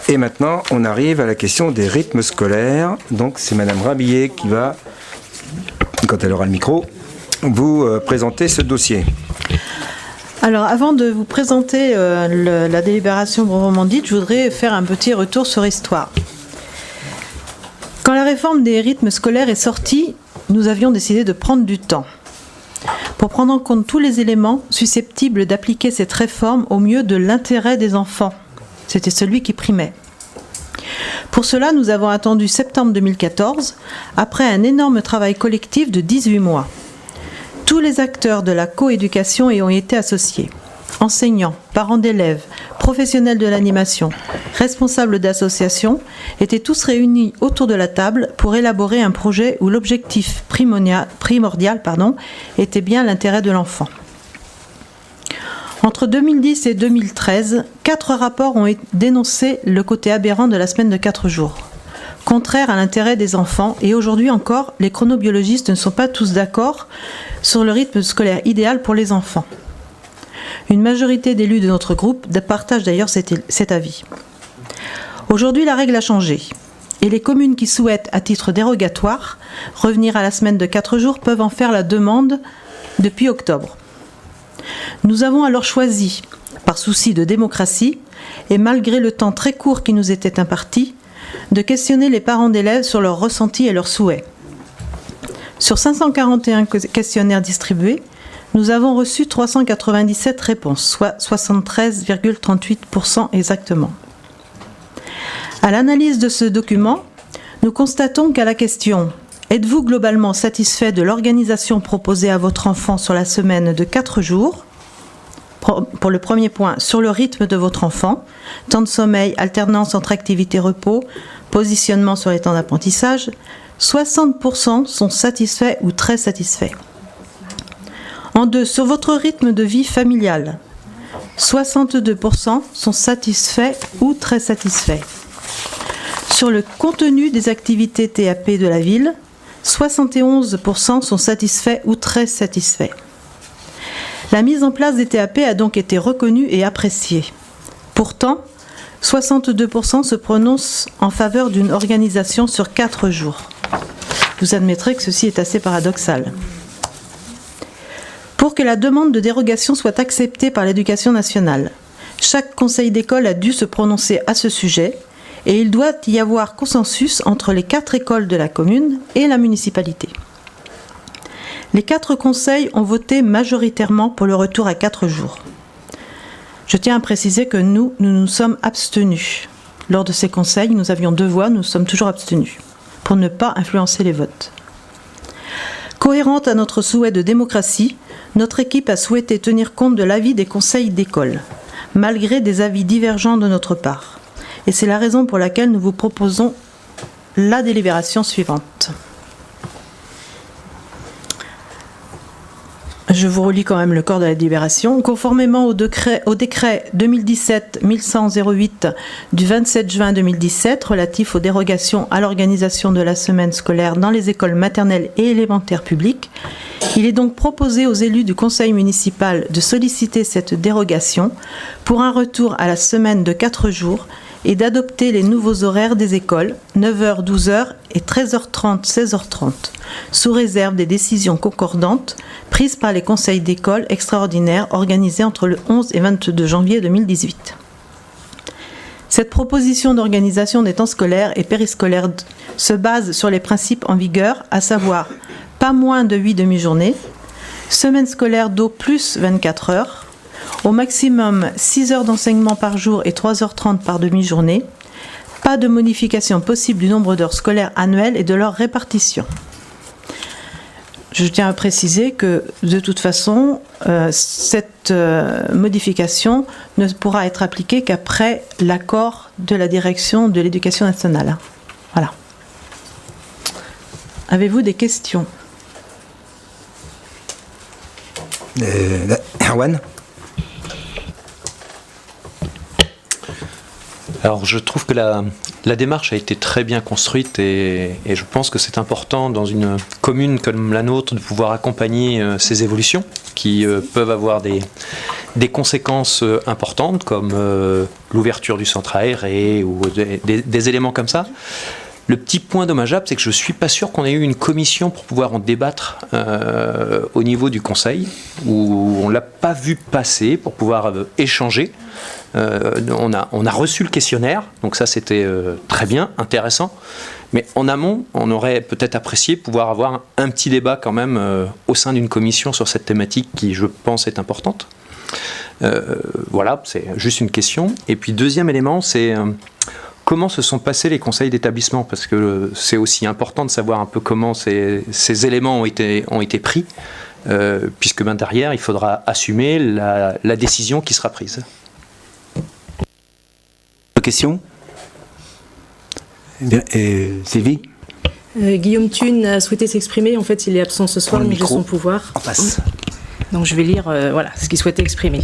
Et maintenant, on arrive à la question des rythmes scolaires. Donc, c'est Madame Rabillet qui va, quand elle aura le micro, vous présenter ce dossier. Alors, avant de vous présenter la délibération proprement dite, je voudrais faire un petit retour sur l'histoire. Quand la réforme des rythmes scolaires est sortie, nous avions décidé de prendre du temps pour prendre en compte tous les éléments susceptibles d'appliquer cette réforme au mieux de l'intérêt des enfants. C'était celui qui primait. Pour cela, nous avons attendu septembre 2014, après un énorme travail collectif de 18 mois. Tous les acteurs de la coéducation y ont été associés. Enseignants, parents d'élèves, professionnels de l'animation, responsables d'associations étaient tous réunis autour de la table pour élaborer un projet où l'objectif primordial était bien l'intérêt de l'enfant. Entre 2010 et 2013, 4 rapports ont dénoncé le côté aberrant de la semaine de 4 jours, contraire à l'intérêt des enfants, et aujourd'hui encore, les chronobiologistes ne sont pas tous d'accord sur le rythme scolaire idéal pour les enfants. Une majorité d'élus de notre groupe partagent d'ailleurs cet avis. Aujourd'hui, la règle a changé, et les communes qui souhaitent, à titre dérogatoire, revenir à la semaine de 4 jours peuvent en faire la demande depuis octobre. Nous avons alors choisi, par souci de démocratie, et malgré le temps très court qui nous était imparti, de questionner les parents d'élèves sur leurs ressentis et leurs souhaits. Sur 541 questionnaires distribués, nous avons reçu 397 réponses, soit 73,38% exactement. À l'analyse de ce document, nous constatons qu'à la question « Êtes-vous globalement satisfait de l'organisation proposée à votre enfant sur la semaine de 4 jours ?» Pour le premier point, sur le rythme de votre enfant, temps de sommeil, alternance entre activité et repos, positionnement sur les temps d'apprentissage, 60% sont satisfaits ou très satisfaits. En 2, sur votre rythme de vie familial, 62% sont satisfaits ou très satisfaits. Sur le contenu des activités TAP de la ville, 71% sont satisfaits ou très satisfaits. La mise en place des TAP a donc été reconnue et appréciée. Pourtant, 62% se prononcent en faveur d'une organisation sur 4 jours. Vous admettrez que ceci est assez paradoxal. Pour que la demande de dérogation soit acceptée par l'Éducation nationale, chaque conseil d'école a dû se prononcer à ce sujet et il doit y avoir consensus entre les 4 écoles de la commune et la municipalité. Les 4 conseils ont voté majoritairement pour le retour à 4 jours. Je tiens à préciser que nous nous sommes abstenus. Lors de ces conseils, nous avions 2 voix, nous sommes toujours abstenus, pour ne pas influencer les votes. Cohérente à notre souhait de démocratie, notre équipe a souhaité tenir compte de l'avis des conseils d'école, malgré des avis divergents de notre part. Et c'est la raison pour laquelle nous vous proposons la délibération suivante. Je vous relis quand même le corps de la délibération. Conformément au décret 2017-1100-08 du 27 juin 2017 relatif aux dérogations à l'organisation de la semaine scolaire dans les écoles maternelles et élémentaires publiques, il est donc proposé aux élus du conseil municipal de solliciter cette dérogation pour un retour à la semaine de 4 jours et d'adopter les nouveaux horaires des écoles, 9h, 12h et 13h30, 16h30, sous réserve des décisions concordantes prises par les conseils d'école extraordinaires organisés entre le 11 et 22 janvier 2018. Cette proposition d'organisation des temps scolaires et périscolaires se base sur les principes en vigueur, à savoir pas moins de 8 demi-journées, semaine scolaire d'au plus 24 heures, au maximum 6 heures d'enseignement par jour et 3h30 par demi-journée, pas de modification possible du nombre d'heures scolaires annuelles et de leur répartition. Je tiens à préciser que, de toute façon, cette modification ne pourra être appliquée qu'après l'accord de la direction de l'Éducation nationale. Voilà. Avez-vous des questions ? Erwan ? Alors je trouve que la démarche a été très bien construite et je pense que c'est important dans une commune comme la nôtre de pouvoir accompagner ces évolutions qui peuvent avoir des des conséquences importantes comme l'ouverture du centre aéré ou des éléments comme ça. Le petit point dommageable, c'est que je ne suis pas sûr qu'on ait eu une commission pour pouvoir en débattre au niveau du Conseil, où on ne l'a pas vu passer pour pouvoir échanger. On a reçu le questionnaire, donc ça c'était très bien, intéressant. Mais en amont, on aurait peut-être apprécié pouvoir avoir un petit débat quand même au sein d'une commission sur cette thématique qui, je pense, est importante. Voilà, c'est juste une question. Et puis deuxième élément, c'est comment se sont passés les conseils d'établissement, parce que c'est aussi important de savoir un peu comment ces éléments ont été pris, puisque derrière, il faudra assumer la décision qui sera prise. Question ? Sylvie ? Guillaume Thune a souhaité s'exprimer. En fait, il est absent ce soir, mais j'ai son pouvoir. En face. Donc je vais lire ce qu'il souhaitait exprimer.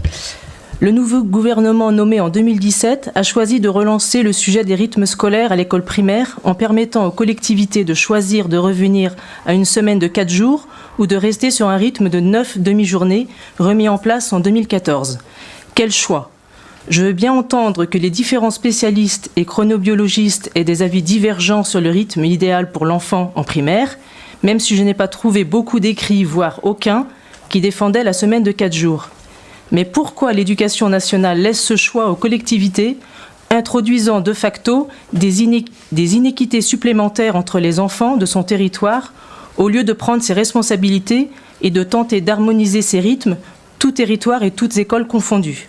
Le nouveau gouvernement nommé en 2017 a choisi de relancer le sujet des rythmes scolaires à l'école primaire en permettant aux collectivités de choisir de revenir à une semaine de 4 jours ou de rester sur un rythme de 9 demi-journées remis en place en 2014. Quel choix ? Je veux bien entendre que les différents spécialistes et chronobiologistes aient des avis divergents sur le rythme idéal pour l'enfant en primaire, même si je n'ai pas trouvé beaucoup d'écrits, voire aucun, qui défendaient la semaine de 4 jours. Mais pourquoi l'Éducation nationale laisse ce choix aux collectivités, introduisant de facto des inéquités supplémentaires entre les enfants de son territoire, au lieu de prendre ses responsabilités et de tenter d'harmoniser ces rythmes, tout territoire et toutes écoles confondues ?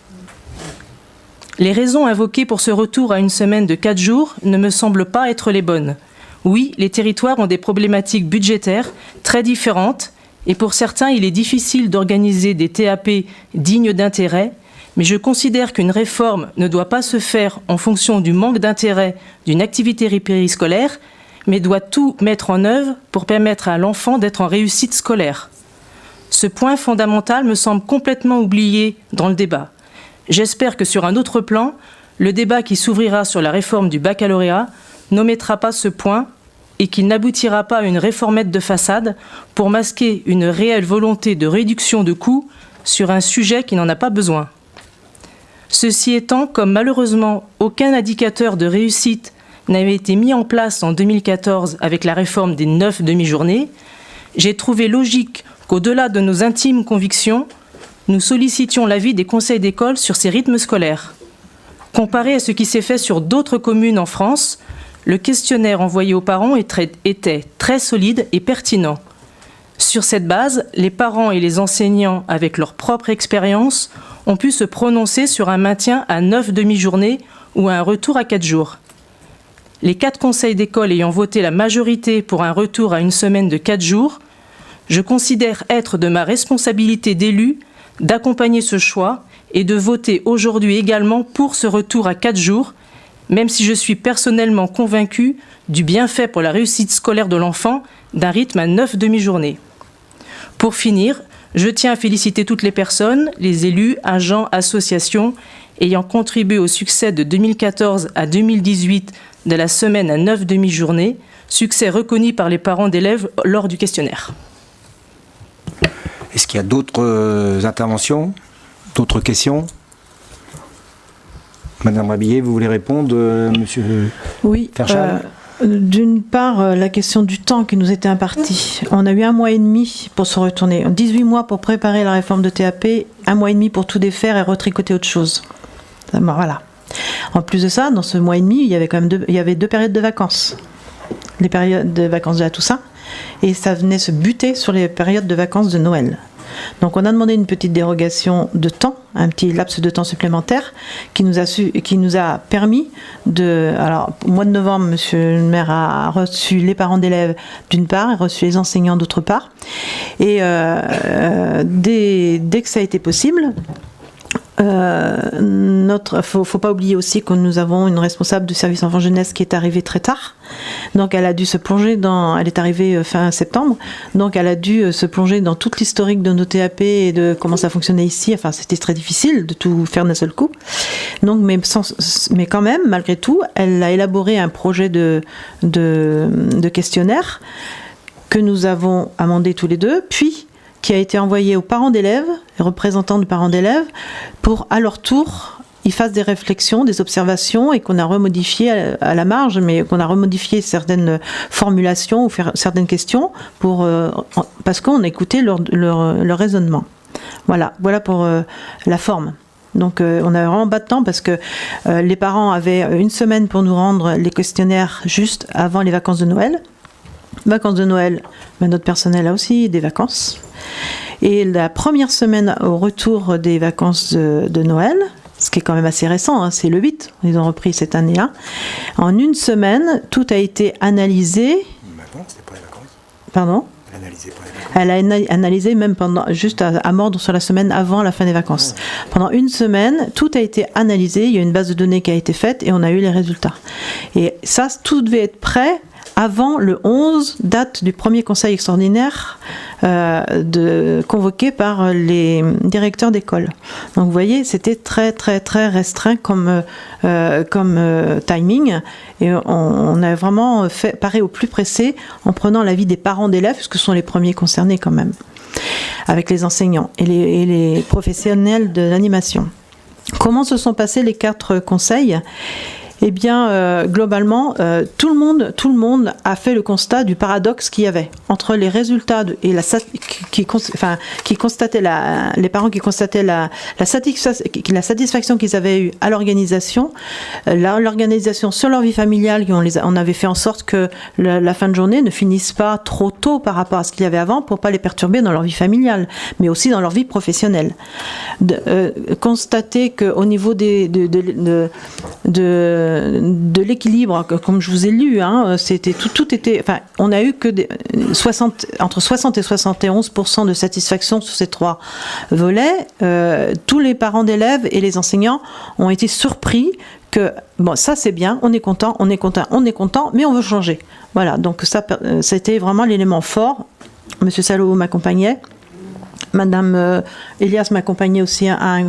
Les raisons invoquées pour ce retour à une semaine de 4 jours ne me semblent pas être les bonnes. Oui, les territoires ont des problématiques budgétaires très différentes et pour certains, il est difficile d'organiser des TAP dignes d'intérêt, mais je considère qu'une réforme ne doit pas se faire en fonction du manque d'intérêt d'une activité périscolaire, mais doit tout mettre en œuvre pour permettre à l'enfant d'être en réussite scolaire. Ce point fondamental me semble complètement oublié dans le débat. J'espère que sur un autre plan, le débat qui s'ouvrira sur la réforme du baccalauréat n'omettra pas ce point et qu'il n'aboutira pas à une réformette de façade pour masquer une réelle volonté de réduction de coûts sur un sujet qui n'en a pas besoin. Ceci étant, comme malheureusement aucun indicateur de réussite n'avait été mis en place en 2014 avec la réforme des 9 demi-journées, j'ai trouvé logique qu'au-delà de nos intimes convictions, nous sollicitions l'avis des conseils d'école sur ces rythmes scolaires. Comparé à ce qui s'est fait sur d'autres communes en France, le questionnaire envoyé aux parents était très solide et pertinent. Sur cette base, les parents et les enseignants, avec leur propre expérience, ont pu se prononcer sur un maintien à 9 demi-journées ou un retour à 4 jours. Les 4 conseils d'école ayant voté la majorité pour un retour à une semaine de 4 jours, je considère être de ma responsabilité d'élu d'accompagner ce choix et de voter aujourd'hui également pour ce retour à 4 jours, même si je suis personnellement convaincue du bienfait pour la réussite scolaire de l'enfant d'un rythme à 9 demi-journées. Pour finir, je tiens à féliciter toutes les personnes, les élus, agents, associations, ayant contribué au succès de 2014 à 2018 de la semaine à 9 demi-journées, succès reconnu par les parents d'élèves lors du questionnaire. Est-ce qu'il y a d'autres interventions, d'autres questions ? Madame Rabillet, vous voulez répondre, monsieur Ferchal ? D'une part, la question du temps qui nous était imparti. On a eu 1 mois et demi pour se retourner, 18 mois pour préparer la réforme de TAP, 1 mois et demi pour tout défaire et retricoter autre chose. Voilà. En plus de ça, dans ce mois et demi, il y avait quand même 2 périodes de vacances. Les périodes de vacances de la Toussaint, et ça venait se buter sur les périodes de vacances de Noël. Donc on a demandé une petite dérogation de temps, un petit laps de temps supplémentaire qui nous a permis de... Alors au mois de novembre, monsieur le maire a reçu les parents d'élèves d'une part, a reçu les enseignants d'autre part, et dès que ça a été possible, faut pas oublier aussi que nous avons une responsable du service enfant jeunesse qui est arrivée très tard, donc elle a dû se plonger elle est arrivée fin septembre, donc elle a dû se plonger dans toute l'historique de nos TAP et de comment ça fonctionnait ici. Enfin, c'était très difficile de tout faire d'un seul coup, donc mais quand même, malgré tout, elle a élaboré un projet de questionnaire que nous avons amendé tous les deux, puis qui a été envoyé aux parents d'élèves, les représentants de parents d'élèves, pour à leur tour ils fassent des réflexions, des observations et qu'on a remodifié à la marge, mais qu'on a remodifié certaines formulations ou certaines questions parce qu'on a écouté leur raisonnement. Voilà pour la forme. Donc on avait vraiment pas de temps parce que les parents avaient une semaine pour nous rendre les questionnaires juste avant les vacances de Noël. Vacances de Noël, notre personnel a aussi des vacances. Et la première semaine au retour des vacances de Noël, ce qui est quand même assez récent, hein, c'est le 8, ils ont repris cette année-là. En une semaine, tout a été analysé. Maintenant, c'était pas les vacances. Pardon ? Elle a analysé même juste à mordre sur la semaine avant la fin des vacances. Pendant une semaine, tout a été analysé, il y a une base de données qui a été faite et on a eu les résultats. Et ça, tout devait être prêt avant le 11, date du premier conseil extraordinaire convoqué par les directeurs d'école. Donc vous voyez, c'était très très très restreint comme timing et on a vraiment paré au plus pressé en prenant l'avis des parents d'élèves, puisque ce sont les premiers concernés quand même, avec les enseignants et les professionnels de l'animation. Comment se sont passés les 4 conseils ? Eh bien, globalement, tout le monde a fait le constat du paradoxe qu'il y avait entre les résultats et les parents qui constataient la satisfaction qu'ils avaient eue à l'organisation, l'organisation sur leur vie familiale, on avait fait en sorte que la fin de journée ne finisse pas trop tôt par rapport à ce qu'il y avait avant pour pas les perturber dans leur vie familiale, mais aussi dans leur vie professionnelle. Constater qu'au niveau de l'équilibre, comme je vous ai lu, hein, c'était tout était. Enfin, on a eu que entre 60 et 71% de satisfaction sur ces 3 volets. Tous les parents d'élèves et les enseignants ont été surpris que bon, ça c'est bien, on est content, mais on veut changer. Voilà, donc ça, c'était vraiment l'élément fort. Monsieur Salo m'accompagnait. Madame Elias m'accompagnait aussi à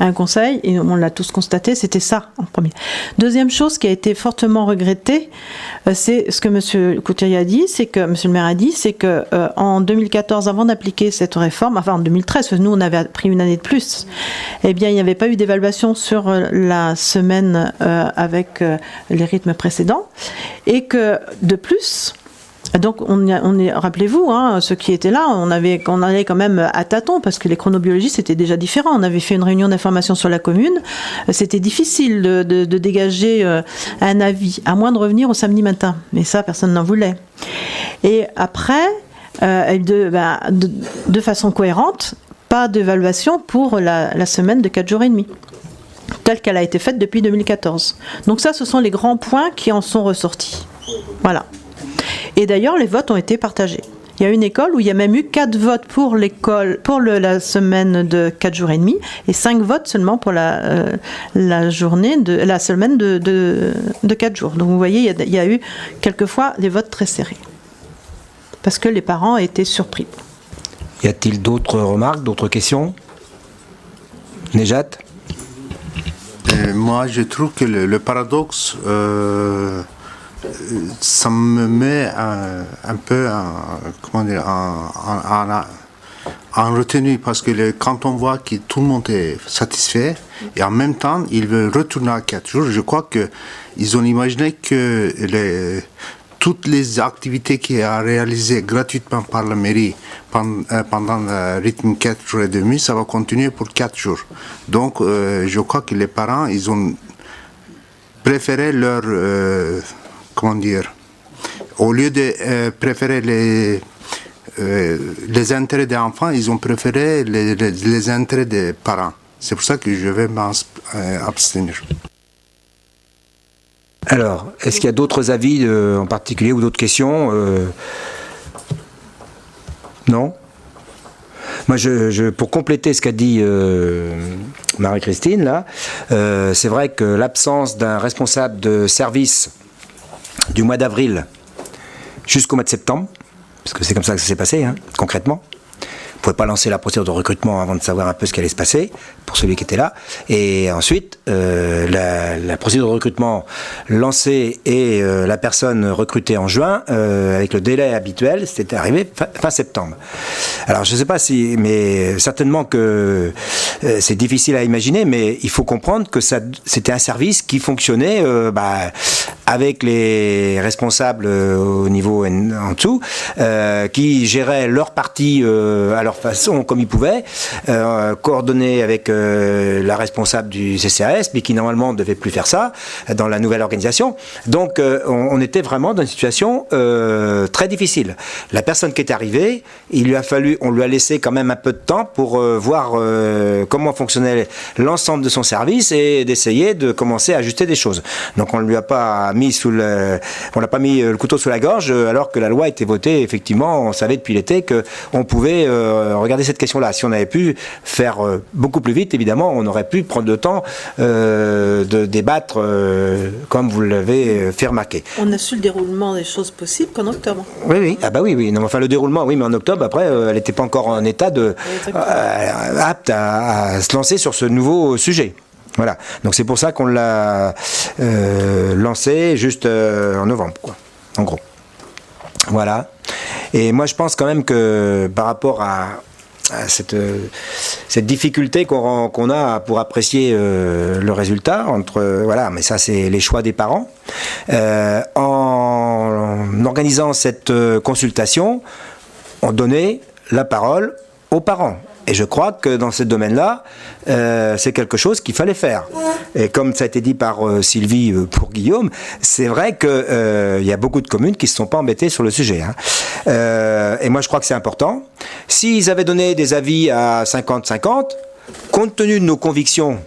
un conseil, et on l'a tous constaté, c'était ça en premier. Deuxième chose qui a été fortement regrettée, c'est ce que Monsieur Couturier a dit, Monsieur le maire a dit, c'est que en 2014, avant d'appliquer cette réforme, enfin en 2013, nous on avait pris une année de plus, eh bien il n'y avait pas eu d'évaluation sur la semaine avec les rythmes précédents, et que de plus. Donc, rappelez-vous, hein, ceux qui étaient là, on allait quand même à tâtons parce que les chronobiologies c'était déjà différent. On avait fait une réunion d'information sur la commune. C'était difficile de dégager un avis, à moins de revenir au samedi matin. Mais ça, personne n'en voulait. Et après, de façon cohérente, pas d'évaluation pour la semaine de 4 jours et demi, telle qu'elle a été faite depuis 2014. Donc ça, ce sont les grands points qui en sont ressortis. Voilà. Et d'ailleurs, les votes ont été partagés. Il y a une école où il y a même eu 4 votes pour l'école, pour la semaine de 4 jours et demi, et 5 votes seulement pour la semaine de 4 jours. Donc vous voyez, il y a eu quelquefois des votes très serrés. Parce que les parents étaient surpris. Y a-t-il d'autres remarques, d'autres questions ? Nejat ? Moi, je trouve que le paradoxe... ça me met un peu en retenue, parce que quand on voit que tout le monde est satisfait et en même temps ils veulent retourner à 4 jours, je crois qu'ils ont imaginé que toutes les activités qui sont réalisées gratuitement par la mairie pendant le rythme 4 jours et demi, ça va continuer pour 4 jours. Donc je crois que les parents, ils ont préféré leur... au lieu de préférer les intérêts des enfants, ils ont préféré les intérêts des parents. C'est pour ça que je vais m'abstenir. Alors, est-ce qu'il y a d'autres avis en particulier ou d'autres questions Non ? Moi, pour compléter ce qu'a dit Marie-Christine, là, c'est vrai que l'absence d'un responsable de service du mois d'avril jusqu'au mois de septembre, parce que c'est comme ça que ça s'est passé, hein, concrètement, ne pouvait pas lancer la procédure de recrutement avant de savoir un peu ce qui allait se passer pour celui qui était là. Et ensuite, la procédure de recrutement lancée et la personne recrutée en juin, avec le délai habituel, c'était arrivé fin septembre. Alors je ne sais pas si, mais certainement que c'est difficile à imaginer, mais il faut comprendre que c'était un service qui fonctionnait avec les responsables au niveau en dessous, qui géraient leur partie à leur façon, comme ils pouvaient, coordonnés avec la responsable du CCAS, mais qui normalement ne devait plus faire ça dans la nouvelle organisation. Donc on était vraiment dans une situation très difficile. La personne qui est arrivée, on lui a laissé quand même un peu de temps pour voir comment fonctionnait l'ensemble de son service et d'essayer de commencer à ajuster des choses. Donc on ne lui a pas mis on n'a pas mis le couteau sous la gorge alors que la loi a été votée. Effectivement, on savait depuis l'été qu'on pouvait regarder cette question-là. Si on avait pu faire beaucoup plus vite, évidemment, on aurait pu prendre le temps de débattre comme vous l'avez fait remarquer. On a su le déroulement des choses possibles qu'en octobre. Oui. Ah bah oui. Non, enfin, le déroulement, oui, mais en octobre, après, elle n'était pas encore en état apte à se lancer sur ce nouveau sujet. Voilà. Donc c'est pour ça qu'on l'a lancé juste en novembre, quoi, en gros. Voilà. Et moi, je pense quand même que par rapport à cette difficulté qu'on a pour apprécier le résultat, mais ça c'est les choix des parents, en organisant cette consultation, on donnait la parole aux parents. Et je crois que dans ce domaine-là, c'est quelque chose qu'il fallait faire. Et comme ça a été dit par Sylvie pour Guillaume, c'est vrai qu'il y a beaucoup de communes qui ne se sont pas embêtées sur le sujet. Et moi, je crois que c'est important. S'ils avaient donné des avis à 50-50, compte tenu de nos convictions,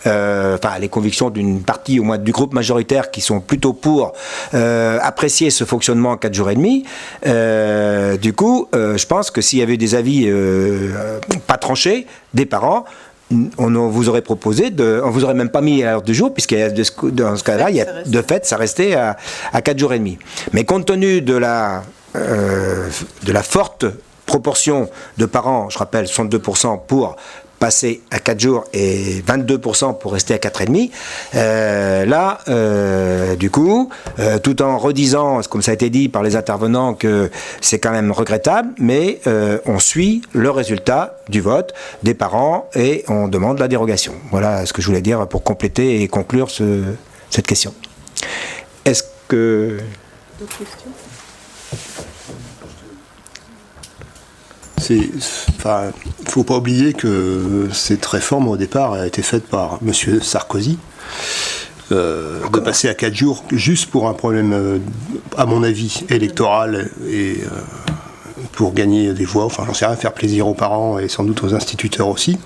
les convictions d'une partie au moins du groupe majoritaire qui sont plutôt pour apprécier ce fonctionnement en 4 jours et demi, du coup je pense que s'il y avait des avis pas tranchés des parents, on vous aurait proposé on vous aurait même pas mis à l'heure du jour, puisque dans ce cas-là, de fait ça restait à 4 jours et demi. Mais compte tenu de la forte proportion de parents, je rappelle 62% pour passer à 4 jours et 22% pour rester à 4,5. Du coup, tout en redisant, comme ça a été dit par les intervenants, que c'est quand même regrettable, mais on suit le résultat du vote des parents et on demande la dérogation. Voilà ce que je voulais dire pour compléter et conclure cette question. Est-ce que... D'autres questions ? Il ne faut pas oublier que cette réforme, au départ, a été faite par M. Sarkozy, de passer à 4 jours, juste pour un problème, à mon avis, électoral et pour gagner des voix, j'en sais rien, faire plaisir aux parents et sans doute aux instituteurs aussi,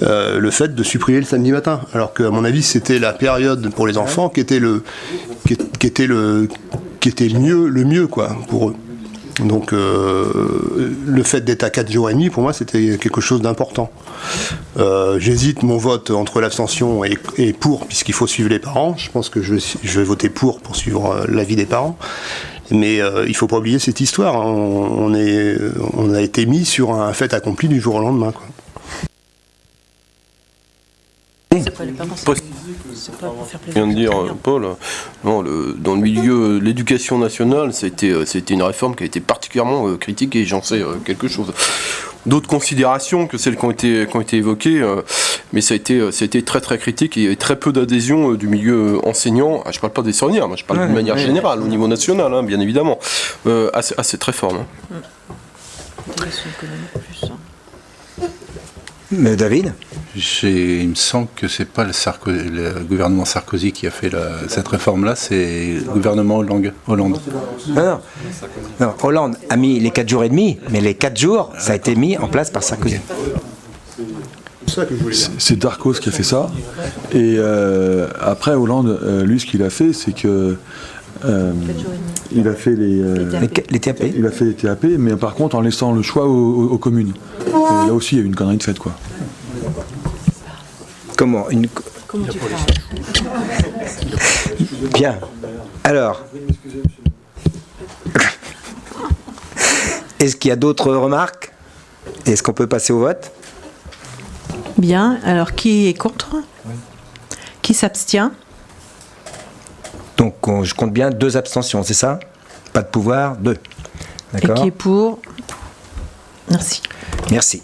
le fait de supprimer le samedi matin. Alors qu'à mon avis, c'était la période pour les enfants qui était le mieux quoi, pour eux. Donc le fait d'être à 4 jours et demi, pour moi, c'était quelque chose d'important. J'hésite mon vote entre l'abstention et pour, puisqu'il faut suivre les parents. Je pense que je vais voter pour suivre l'avis des parents. Mais il ne faut pas oublier cette histoire. On a été mis sur un fait accompli du jour au lendemain, quoi. C'est pas les parents, c'est pas pour faire plaisir. Vient de dire Paul, non, dans le milieu de l'éducation nationale, c'était une réforme qui a été particulièrement critiquée, et j'en sais quelque chose. D'autres considérations que celles qui ont été évoquées, mais ça a été très très critique et il y avait très peu d'adhésion du milieu enseignant. Je ne parle pas des enseignants, je parle de manière générale, au niveau national, bien évidemment, à cette réforme. Mais David ? Il me semble que c'est pas le gouvernement Sarkozy qui a fait cette réforme-là, c'est le gouvernement Hollande. Non, Hollande a mis les 4 jours et demi, mais les 4 jours, ça a été mis en place par Sarkozy. C'est Darcos qui a fait ça. Et après, Hollande, lui, ce qu'il a fait, c'est que il a fait les TAP. Il a fait les TAP, mais par contre en laissant le choix aux communes. Et là aussi, il y a eu une connerie de fait, quoi. Comment tu parles ? Bien. Alors, est-ce qu'il y a d'autres remarques ? Est-ce qu'on peut passer au vote? Bien. Alors, qui est contre? Qui s'abstient? Donc je compte bien 2 abstentions, c'est ça? Pas de pouvoir, 2. Et D'accord? qui est pour? Merci. Merci.